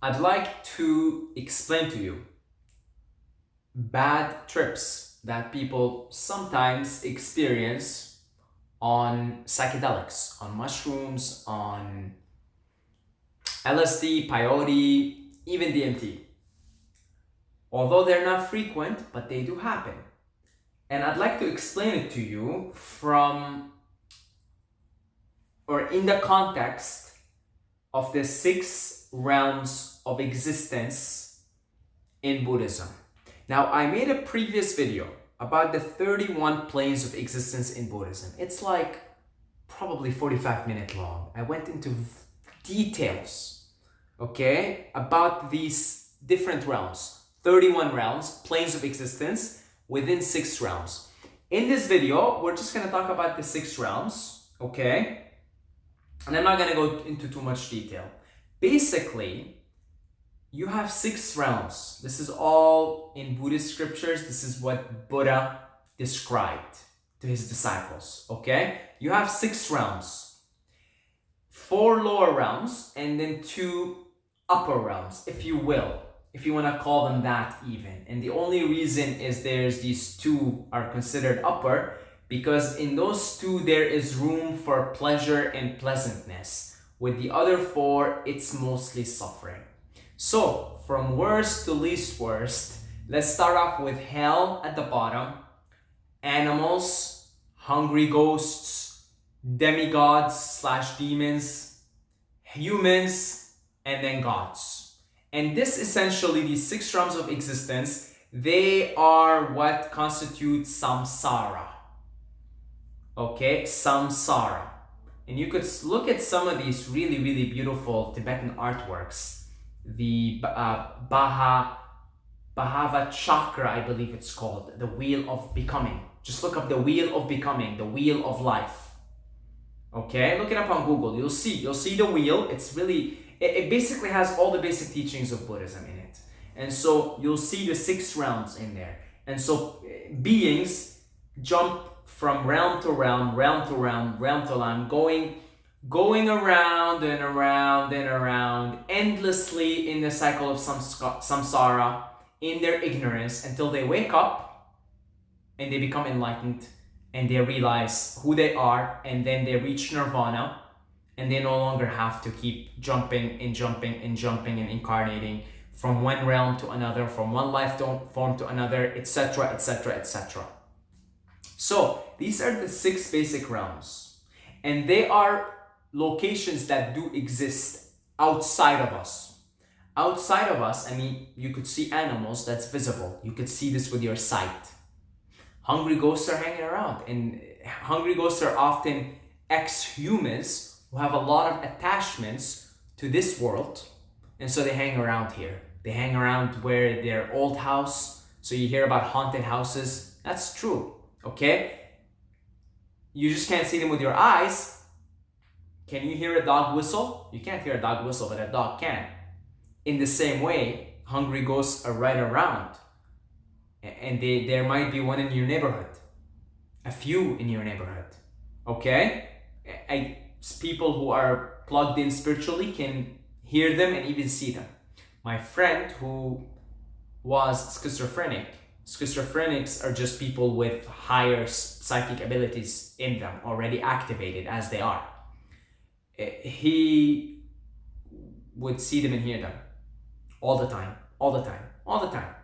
I'd like to explain to you bad trips that people sometimes experience on psychedelics, on mushrooms, on LSD, peyote, even DMT. Although they're not frequent, but they do happen. And I'd like to explain it to you from or in the context of the 6 realms of existence in Buddhism. Now, I made a previous video about the 31 planes of existence in Buddhism. It's like probably 45-minute long. I went into details, okay, about these different realms. 31 realms, planes of existence within 6 realms. In this video, we're just going to talk about the 6 realms, okay? And I'm not going to go into too much detail. Basically, you have 6 realms. This is all in Buddhist scriptures. This is what Buddha described to his disciples, okay? You have 6 realms. 4 lower realms and then 2 upper realms, if you will. If you want to call them that even. And the only reason is there's these 2 are considered upper because in those 2 there is room for pleasure and pleasantness. With the other 4, it's mostly suffering. So, from worst to least worst, let's start off with hell at the bottom, animals, hungry ghosts, demigods / demons, humans, and then gods. And this essentially, these 6 realms of existence, they are what constitute samsara. Okay, samsara. And you could look at some of these really, really beautiful Tibetan artworks. The Bahava Chakra, I believe it's called, the Wheel of Becoming. Just look up the Wheel of Becoming, the Wheel of Life. Okay, look it up on Google. You'll see the wheel. It's really, it basically has all the basic teachings of Buddhism in it. And so you'll see the 6 realms in there. And so beings jump from realm to realm, realm to realm, realm to realm, going around and around and around endlessly in the cycle of samsara in their ignorance until they wake up and they become enlightened and they realize who they are, and then they reach nirvana and they no longer have to keep jumping and jumping and jumping and incarnating from one realm to another, from one life form to another, etc., etc., etc. So these are the 6 basic realms, and they are locations that do exist outside of us. Outside of us, I mean, you could see animals, that's visible. You could see this with your sight. Hungry ghosts are hanging around, and hungry ghosts are often ex-humans who have a lot of attachments to this world, and so they hang around here. They hang around where their old house, so you hear about haunted houses. That's true, okay? You just can't see them with your eyes. Can you hear a dog whistle? You can't hear a dog whistle, but a dog can. In the same way, hungry ghosts are right around. And there might be one in your neighborhood. A few in your neighborhood. Okay? People who are plugged in spiritually can hear them and even see them. My friend who was schizophrenic. Schizophrenics are just people with higher psychic abilities in them, already activated as they are. He would see them and hear them all the time, all the time, all the time.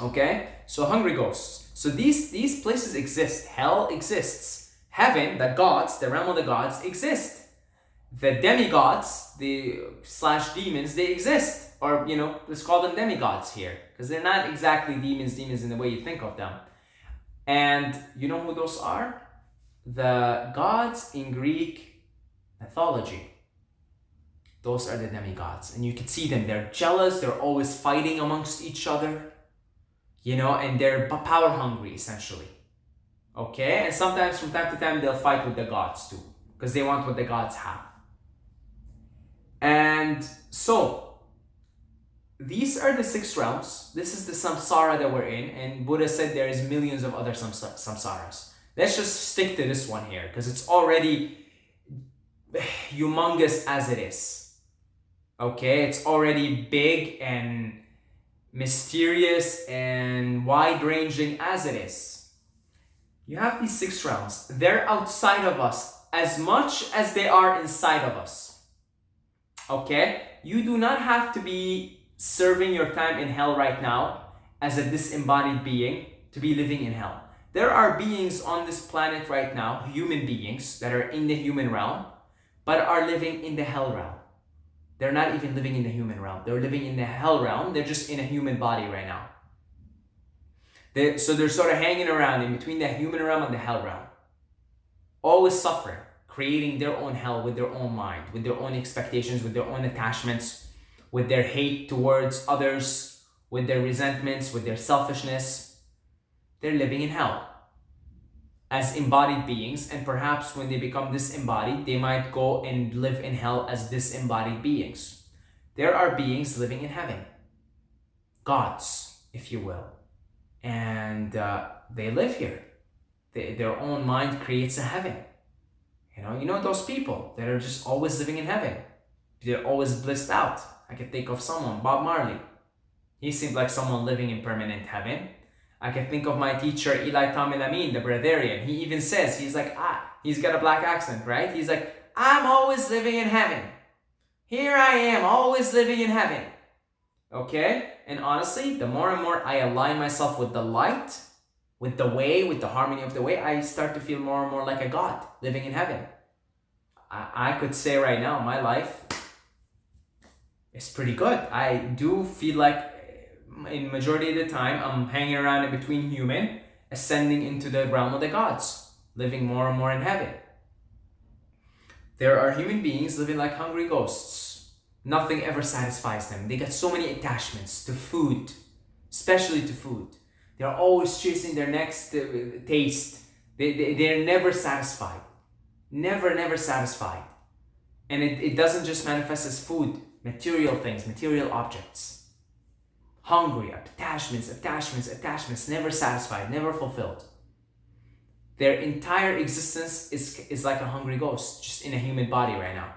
Okay, so hungry ghosts. So these places exist. Hell exists. Heaven, the gods, the realm of the gods exist. The demigods, the / demons, they exist. Or, let's call them demigods here, because they're not exactly demons in the way you think of them. And you know who those are? The gods in Greek mythology. Those are the demigods. And you can see them. They're jealous. They're always fighting amongst each other. And they're power hungry, essentially. Okay? And sometimes, from time to time, they'll fight with the gods too, because they want what the gods have. And so, these are the 6 realms. This is the samsara that we're in, and Buddha said there is millions of other samsaras. Let's just stick to this one here, because it's already humongous as it is. Okay, it's already big and mysterious and wide-ranging as it is. You have these 6 realms. They're outside of us as much as they are inside of us. Okay? You do not have to be serving your time in hell right now as a disembodied being to be living in hell. There are beings on this planet right now, human beings that are in the human realm, but are living in the hell realm. They're not even living in the human realm. They're living in the hell realm. They're just in a human body right now. So they're sort of hanging around in between the human realm and the hell realm. Always suffering, creating their own hell with their own mind, with their own expectations, with their own attachments, with their hate towards others, with their resentments, with their selfishness. They're living in hell as embodied beings, and perhaps when they become disembodied, they might go and live in hell as disembodied beings. There are beings living in heaven, gods, if you will, and they live here. Their own mind creates a heaven. You know those people that are just always living in heaven. They're always blissed out. I can think of someone, Bob Marley. He seemed like someone living in permanent heaven. I can think of my teacher, Eli Tamil Amin, the Breatharian. He even says, he's got a black accent, right? He's like, I'm always living in heaven. Here I am, always living in heaven. Okay? And honestly, the more and more I align myself with the light, with the way, with the harmony of the way, I start to feel more and more like a god living in heaven. I could say right now, my life is pretty good. I do feel like in majority of the time, I'm hanging around in between human, ascending into the realm of the gods, living more and more in heaven. There are human beings living like hungry ghosts. Nothing ever satisfies them. They get so many attachments to food, especially to food. They're always chasing their next taste. They're never satisfied. Never satisfied. And it doesn't just manifest as food, material things, material objects. Hungry, attachments, never satisfied, never fulfilled. Their entire existence is like a hungry ghost, just in a human body right now.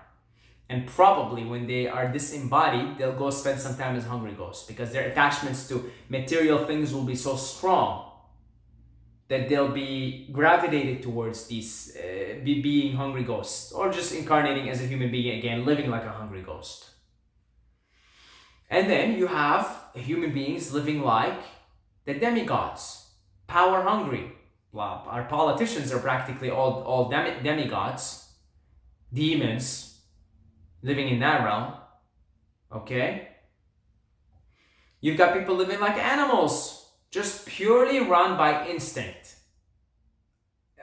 And probably when they are disembodied, they'll go spend some time as hungry ghosts because their attachments to material things will be so strong that they'll be gravitated towards these being hungry ghosts, or just incarnating as a human being again, living like a hungry ghost. And then you have human beings living like the demigods, power hungry. Well, our politicians are practically all demigods, demons, living in that realm. Okay? You've got people living like animals, just purely run by instinct.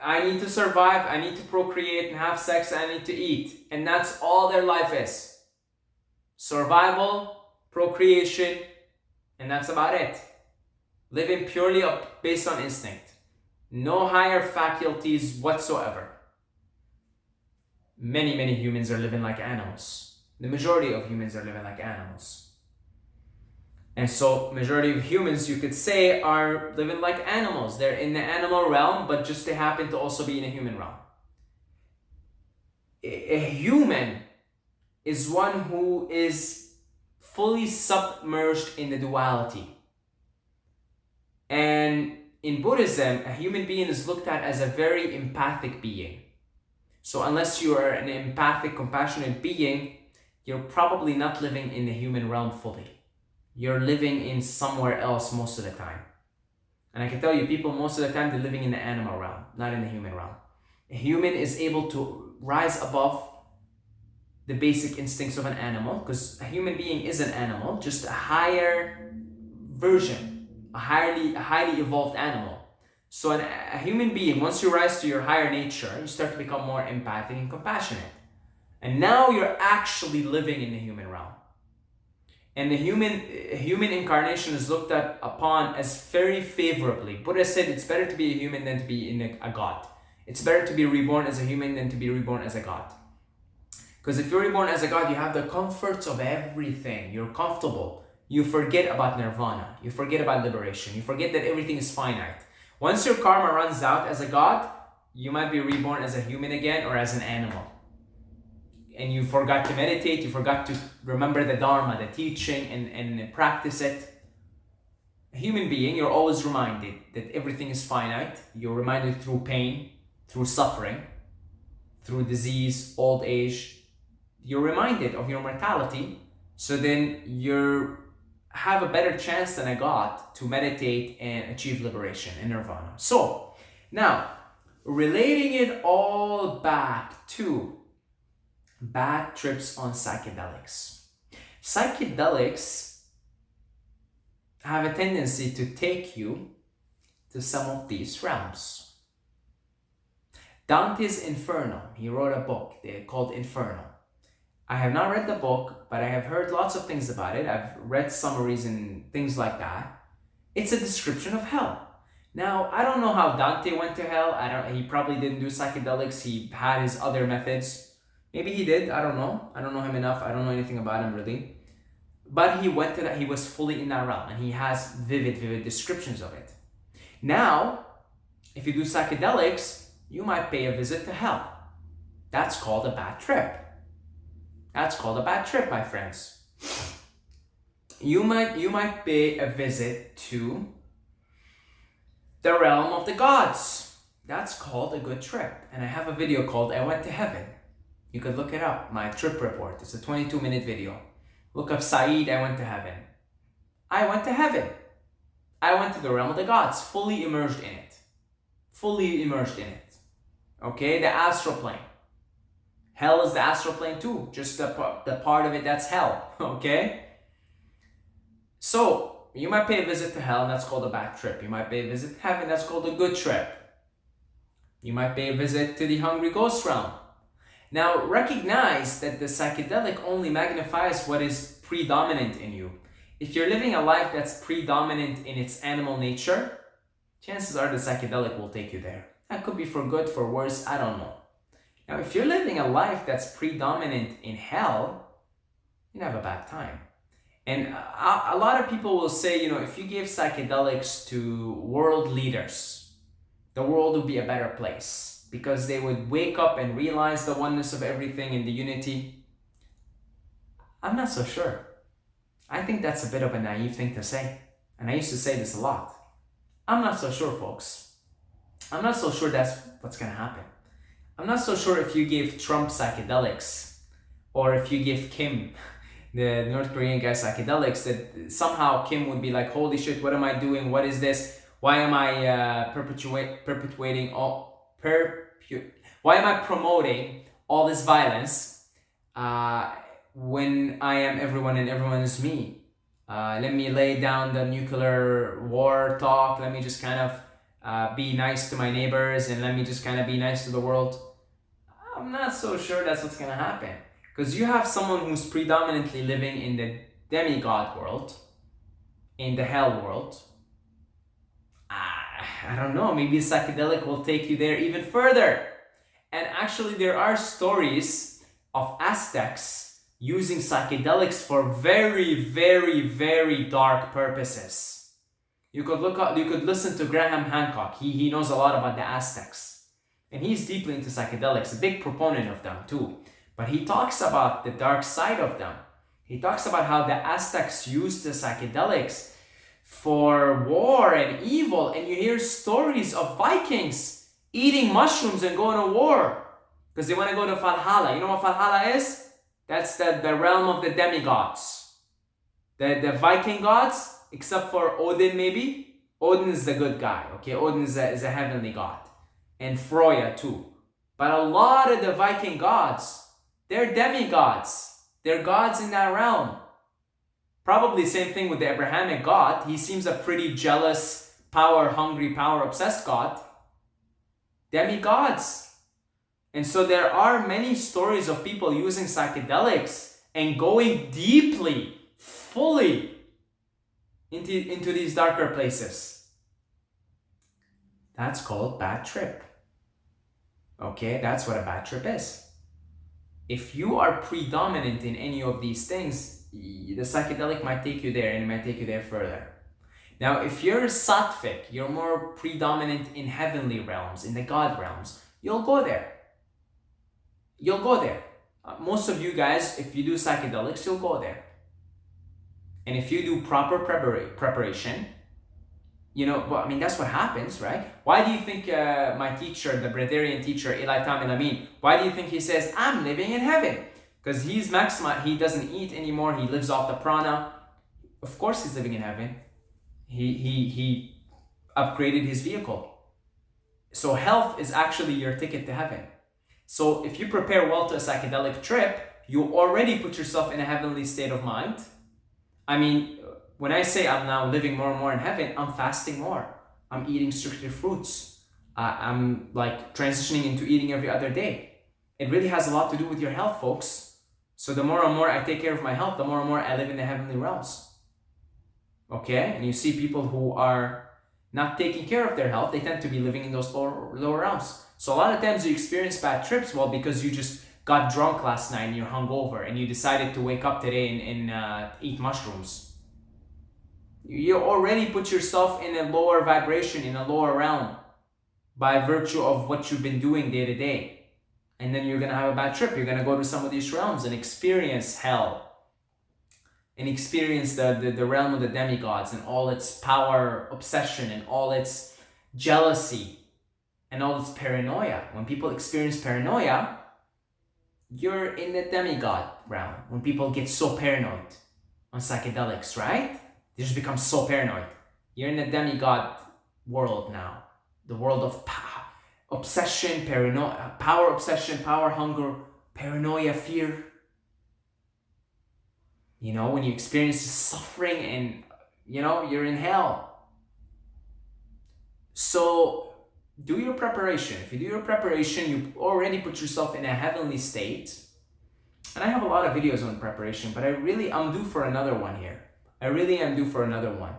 I need to survive, I need to procreate and have sex, I need to eat. And that's all their life is. Survival, procreation, and that's about it. Living purely based on instinct. No higher faculties whatsoever. Many humans are living like animals. The majority of humans are living like animals. And so majority of humans, you could say, are living like animals. They're in the animal realm, but just they happen to also be in a human realm. A human is one who is fully submerged in the duality. And in Buddhism, a human being is looked at as a very empathic being. So unless you are an empathic, compassionate being, you're probably not living in the human realm fully. You're living in somewhere else most of the time. And I can tell you, people most of the time, they're living in the animal realm, not in the human realm. A human is able to rise above the basic instincts of an animal, because a human being is an animal, just a higher version, a highly evolved animal. So a human being, once you rise to your higher nature, you start to become more empathic and compassionate. And now you're actually living in the human realm. And the human incarnation is looked upon as very favorably. Buddha said it's better to be a human than to be a god. It's better to be reborn as a human than to be reborn as a god. Because if you're reborn as a god, you have the comforts of everything. You're comfortable. You forget about nirvana. You forget about liberation. You forget that everything is finite. Once your karma runs out as a god, you might be reborn as a human again or as an animal. And you forgot to meditate. You forgot to remember the Dharma, the teaching, and practice it. A human being, you're always reminded that everything is finite. You're reminded through pain, through suffering, through disease, old age. You're reminded of your mortality, so then you have a better chance than a god to meditate and achieve liberation in nirvana. So, now, relating it all back to bad trips on psychedelics. Psychedelics have a tendency to take you to some of these realms. Dante's Inferno, he wrote a book called Inferno. I have not read the book, but I have heard lots of things about it. I've read summaries and things like that. It's a description of hell. Now, I don't know how Dante went to hell. He probably didn't do psychedelics. He had his other methods. Maybe he did. I don't know. I don't know him enough. I don't know anything about him really. But he went to that. He was fully in that realm, and he has vivid descriptions of it. Now, if you do psychedelics, you might pay a visit to hell. That's called a bad trip. That's called a bad trip, my friends. You might pay a visit to the realm of the gods. That's called a good trip. And I have a video called I Went to Heaven. You could look it up, my trip report. It's a 22-minute video. Look up Saeed, I Went to Heaven. I went to heaven. I went to the realm of the gods, fully immersed in it. Fully immersed in it. Okay, the astral plane. Hell is the astral plane too, just the part of it that's hell, okay? So, you might pay a visit to hell, and that's called a bad trip. You might pay a visit to heaven, that's called a good trip. You might pay a visit to the hungry ghost realm. Now, recognize that the psychedelic only magnifies what is predominant in you. If you're living a life that's predominant in its animal nature, chances are the psychedelic will take you there. That could be for good, for worse, I don't know. Now, if you're living a life that's predominant in hell, you'd have a bad time. And a lot of people will say, if you give psychedelics to world leaders, the world would be a better place because they would wake up and realize the oneness of everything and the unity. I'm not so sure. I think that's a bit of a naive thing to say. And I used to say this a lot. I'm not so sure, folks. I'm not so sure that's what's going to happen. I'm not so sure if you give Trump psychedelics or if you give Kim, the North Korean guy, psychedelics, that somehow Kim would be like, holy shit, what am I doing? What is this? Why am I why am I promoting all this violence when I am everyone and everyone is me? Let me lay down the nuclear war talk. Let me just kind of be nice to my neighbors and let me just kind of be nice to the world. I'm not so sure that's what's going to happen. Because you have someone who's predominantly living in the demigod world, in the hell world. I don't know, maybe psychedelic will take you there even further. And actually there are stories of Aztecs using psychedelics for very dark purposes. You could listen to Graham Hancock. He knows a lot about the Aztecs. And he's deeply into psychedelics, a big proponent of them too. But he talks about the dark side of them. He talks about how the Aztecs used the psychedelics for war and evil. And you hear stories of Vikings eating mushrooms and going to war because they want to go to Valhalla. You know what Valhalla is? That's the realm of the demigods. The Viking gods, except for Odin maybe. Odin is the good guy, okay? Odin is a heavenly god. And Freya too. But a lot of the Viking gods, they're demigods. They're gods in that realm. Probably same thing with the Abrahamic God. He seems a pretty jealous, power-hungry, power-obsessed God. Demigods. And so there are many stories of people using psychedelics and going deeply, fully into these darker places. That's called bad trip. Okay, that's what a bad trip is. If you are predominant in any of these things, the psychedelic might take you there and it might take you there further. Now, if you're sattvic, you're more predominant in heavenly realms, in the God realms, you'll go there. You'll go there. Most of you guys, if you do psychedelics, you'll go there. And if you do proper preparation, but I mean, that's what happens, right? Why do you think my teacher, the Brazilian teacher, Eli Tamilamin, why do you think he says, I'm living in heaven? Because he's maximized, he doesn't eat anymore, he lives off the prana. Of course he's living in heaven. He upgraded his vehicle. So health is actually your ticket to heaven. So if you prepare well to a psychedelic trip, you already put yourself in a heavenly state of mind. I mean, when I say I'm now living more and more in heaven, I'm fasting more. I'm eating strictly fruits. I'm like transitioning into eating every other day. It really has a lot to do with your health, folks. So the more and more I take care of my health, the more and more I live in the heavenly realms. Okay? And you see people who are not taking care of their health, they tend to be living in those lower realms. So a lot of times you experience bad trips, well, because you just got drunk last night and you're hungover and you decided to wake up today and eat mushrooms. You already put yourself in a lower vibration, in a lower realm, by virtue of what you've been doing day to day. And then you're going to have a bad trip. You're going to go to some of these realms and experience hell. And experience the realm of the demigods and all its power, obsession, and all its jealousy, and all its paranoia. When people experience paranoia, you're in the demigod realm. When people get so paranoid on psychedelics, right? They just become so paranoid. You're in the demigod world now. The world of obsession, paranoia, power obsession, power hunger, paranoia, fear. When you experience suffering and, you're in hell. So do your preparation. If you do your preparation, you already put yourself in a heavenly state. And I have a lot of videos on preparation, but I'm due for another one here. I really am due for another one.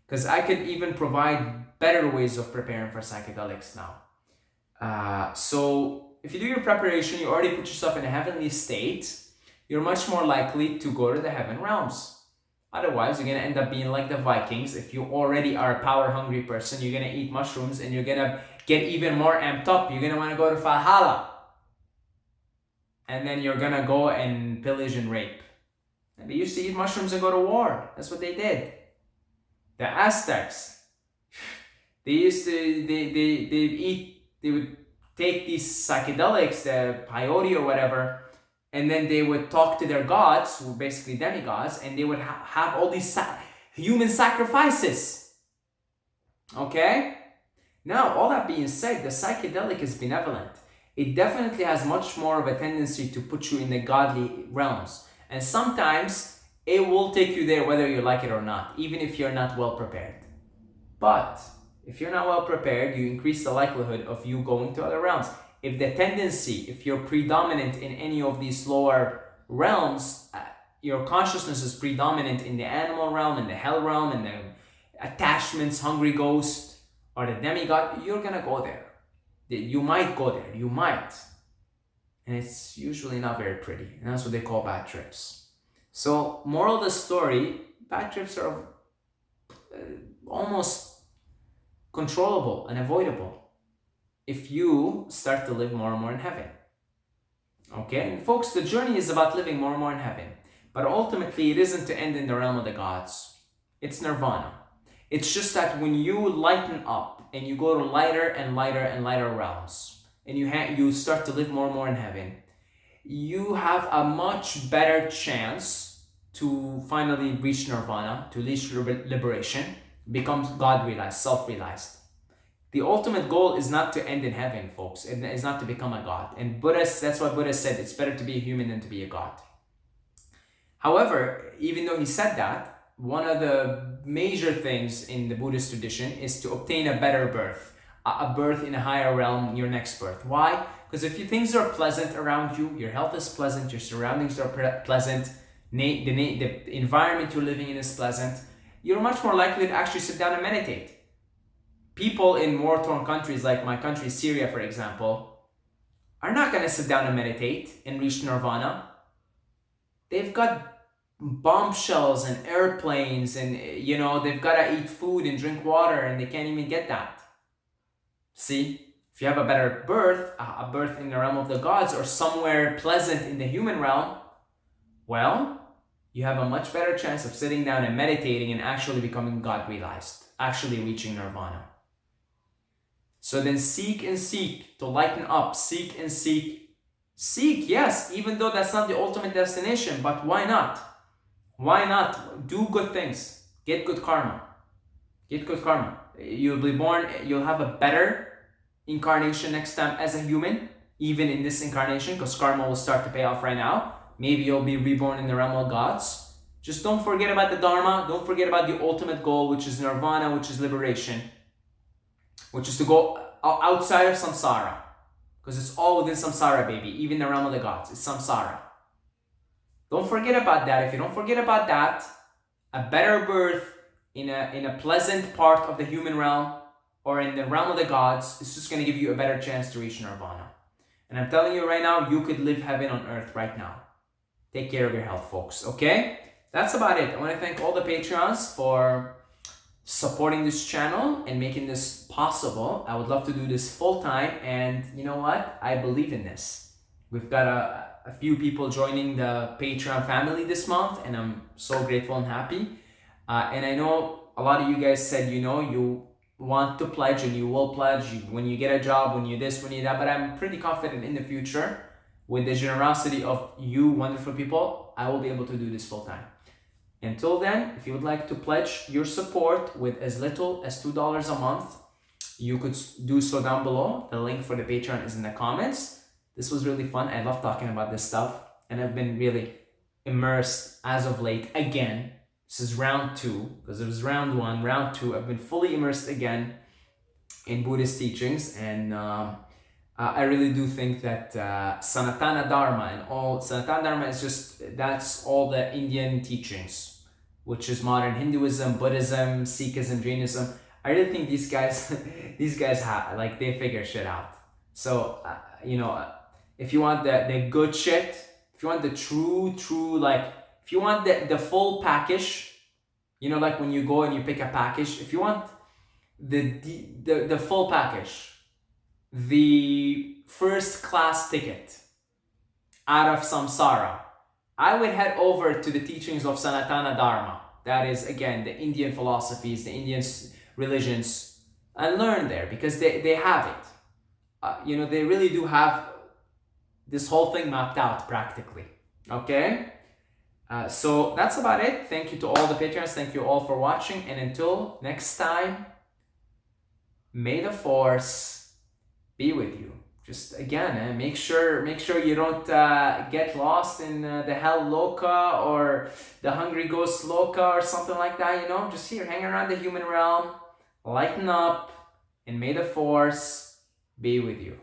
Because I could even provide better ways of preparing for psychedelics now. So if you do your preparation, you already put yourself in a heavenly state. You're much more likely to go to the heaven realms. Otherwise, you're going to end up being like the Vikings. If you already are a power-hungry person, you're going to eat mushrooms and you're going to get even more amped up. You're going to want to go to Valhalla. And then you're going to go and pillage and rape. And they used to eat mushrooms and go to war. That's what they did. The Aztecs. They would take these psychedelics, the peyote or whatever, and then they would talk to their gods, who were basically demigods, and they would have all these human sacrifices. Okay? Now, all that being said, the psychedelic is benevolent. It definitely has much more of a tendency to put you in the godly realms. And sometimes it will take you there whether you like it or not, even if you're not well prepared. But if you're not well prepared, you increase the likelihood of you going to other realms. If you're predominant in any of these lower realms, your consciousness is predominant in the animal realm, in the hell realm, in the attachments, hungry ghost, or the demigod, you're gonna go there. You might go there, you might. And it's usually not very pretty. And that's what they call bad trips. So, moral of the story, bad trips are almost controllable and avoidable if you start to live more and more in heaven. Okay? And folks, the journey is about living more and more in heaven. But ultimately, it isn't to end in the realm of the gods. It's nirvana. It's just that when you lighten up and you go to lighter and lighter and lighter realms, and you start to live more and more in heaven, you have a much better chance to finally reach nirvana, to reach liberation, become God-realized, self-realized. The ultimate goal is not to end in heaven, folks. It is not to become a god. And that's what Buddha said, it's better to be a human than to be a god. However, even though he said that, one of the major things in the Buddhist tradition is to obtain a better birth, a birth in a higher realm, your next birth. Why? Because if things are pleasant around you, your health is pleasant, your surroundings are pleasant, the environment you're living in is pleasant, you're much more likely to actually sit down and meditate. People in war-torn countries like my country, Syria, for example, are not going to sit down and meditate and reach nirvana. They've got bombshells and airplanes and, they've got to eat food and drink water and they can't even get that. See? If you have a better birth, a birth in the realm of the gods or somewhere pleasant in the human realm, well, you have a much better chance of sitting down and meditating and actually becoming God realized, actually reaching nirvana. So then seek and seek to lighten up, seek and seek. Seek, yes, even though that's not the ultimate destination, but why not? Why not? Do good things. Get good karma. Get good karma. You'll be born, you'll have a better incarnation next time as a human, even in this incarnation, because karma will start to pay off right now. Maybe you'll be reborn in the realm of gods. Just don't forget about the Dharma. Don't forget about the ultimate goal, which is nirvana, which is liberation, which is to go outside of samsara. Because it's all within samsara, baby. Even the realm of the gods. It's samsara. Don't forget about that. If you don't forget about that, a better birth in a pleasant part of the human realm or in the realm of the gods is just going to give you a better chance to reach nirvana. And I'm telling you right now, you could live heaven on earth right now. Take care of your health, folks. Okay? That's about it. I want to thank all the Patreons for supporting this channel and making this possible. I would love to do this full time, and you know what? I believe in this. We've got a few people joining the Patreon family this month, and I'm so grateful and happy. And I know a lot of you guys said, you want to pledge and you will pledge when you get a job, when you this, when you that, but I'm pretty confident in the future with the generosity of you wonderful people, I will be able to do this full time. Until then, if you would like to pledge your support with as little as $2 a month, you could do so down below. The link for the Patreon is in the comments. This was really fun. I love talking about this stuff, and I've been really immersed as of late again. This is round 2, because it was round 1. Round 2, I've been fully immersed again in Buddhist teachings, and I really do think that Sanatana Dharma and all Sanatana Dharma is that's all the Indian teachings, which is modern Hinduism, Buddhism, Sikhism, Jainism. I really think these guys have they figure shit out. So if you want the good shit, if you want the true if you want the full package, like when you go and you pick a package, if you want the full package, the first class ticket out of samsara, I would head over to the teachings of Sanatana Dharma. That is, again, the Indian philosophies, the Indian religions, and learn there, because they have it. They really do have this whole thing mapped out practically. Okay? So that's about it. Thank you to all the Patreons. Thank you all for watching. And until next time, may the Force be with you. Just again, make sure you don't get lost in the Hell Loka or the Hungry Ghost Loka or something like that. Just here, hang around the human realm, lighten up, and may the Force be with you.